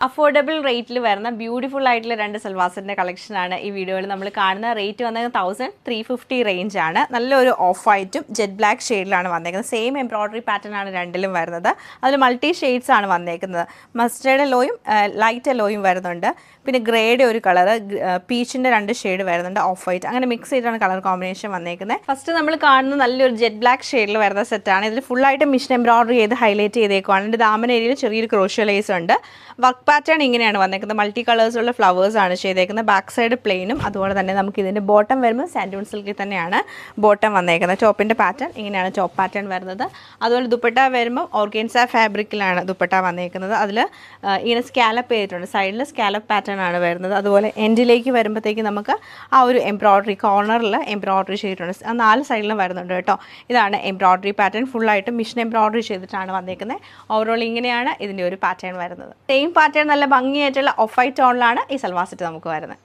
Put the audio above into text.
Affordable റേറ്റിൽ വരുന്ന beautiful ആയിട്ടുള്ള രണ്ട് സൽവാസിൻ്റെ കളക്ഷനാണ് ഈ വീഡിയോയിൽ നമ്മൾ കാണുന്ന. റേറ്റ് വന്നത് 1350 റേഞ്ച് ആണ്. നല്ലൊരു ഓഫ് വൈറ്റും ജെറ്റ് ബ്ലാക്ക് ഷെയ്ഡിലാണ് വന്നേക്കുന്നത്. സെയിം എംബ്രോയ്ഡറി പാറ്റേൺ ആണ് രണ്ടിലും വരുന്നത്. അതിൽ മൾട്ടി ഷെയ്ഡ്സ് ആണ് വന്നേക്കുന്നത്. മസ്റ്റേർഡ് യെല്ലോയും ലൈറ്റ് യെല്ലോയും വരുന്നുണ്ട്. പിന്നെ ഗ്രേയുടെ ഒരു കളർ, പീച്ചിൻ്റെ രണ്ട് ഷെയ്ഡ് വരുന്നുണ്ട്, ഓഫ് വൈറ്റ്. അങ്ങനെ മിക്സ് ചെയ്തിട്ടാണ് കളർ കോമ്പിനേഷൻ വന്നേക്കുന്നത്. ഫസ്റ്റ് നമ്മൾ കാണുന്നത് നല്ലൊരു ജെറ്റ് ബ്ലാക്ക് ഷെയ്ഡിൽ വരുന്ന സെറ്റാണ്. ഇതിൽ ഫുള്ളായിട്ട് മിഷൻ എംബ്രോയ്ഡറി ചെയ്ത് ഹൈലൈറ്റ് ചെയ്തേക്കുവാണ്. ഇതിൻ്റെ ദാമൻ ഏരിയയിൽ ചെറിയൊരു ക്രോഷ്യോ ലേസ് ഉണ്ട്. വർക്ക് പാറ്റേൺ ഇങ്ങനെയാണ് വന്നേക്കുന്നത്. മൾട്ടി കളേഴ്സുള്ള ഫ്ലവേഴ്സ് ആണ് ചെയ്തേക്കുന്നത്. ബാക്ക് സൈഡ് പ്ലെയിനും അതുപോലെ തന്നെ നമുക്ക് ഇതിൻ്റെ ബോട്ടം വരുമ്പോൾ സാൻഡൂൺ സിൽക്കിൽ തന്നെയാണ് ബോട്ടം വന്നേക്കുന്നത്. ടോപ്പിൻ്റെ പാറ്റേൺ ഇങ്ങനെയാണ് ടോപ്പ് പാറ്റേൺ വരുന്നത്. അതുപോലെ ദുപ്പട്ട വരുമ്പോൾ ഓർഗൻസ ഫാബ്രിക്കിലാണ് ദുപ്പട്ട വന്നേക്കുന്നത്. അതിൽ ഇങ്ങനെ സ്കാലപ്പ് ചെയ്തിട്ടുണ്ട്. സൈഡിൽ സ്കാലപ്പ് പാറ്റേൺ ആണ് വരുന്നത്. അതുപോലെ എൻഡിലേക്ക് വരുമ്പോഴത്തേക്ക് നമുക്ക് ആ ഒരു എംബ്രോയ്ഡറി കോർണറിൽ എംബ്രോയ്ഡറി ചെയ്തിട്ടുണ്ട്. 4 സൈഡിലും വരുന്നുണ്ട് കേട്ടോ. ഇതാണ് എംബ്രോയ്ഡറി പാറ്റേൺ. ഫുള്ളായിട്ട് മിഷൻ എംബ്രോയ്ഡറി ചെയ്തിട്ടാണ് വന്നേക്കുന്നത്. ഓവറോൾ ഇങ്ങനെയാണ് ഇതിൻ്റെ ഒരു പാറ്റേൺ വരുന്നത്. സെയിം പാറ്റേൺ നല്ല ഭംഗിയായിട്ടുള്ള ഓഫ് വൈറ്റ് ടോണിലാണ് ഈ സൽവാർ സെറ്റ് നമുക്ക് വരുന്നത്.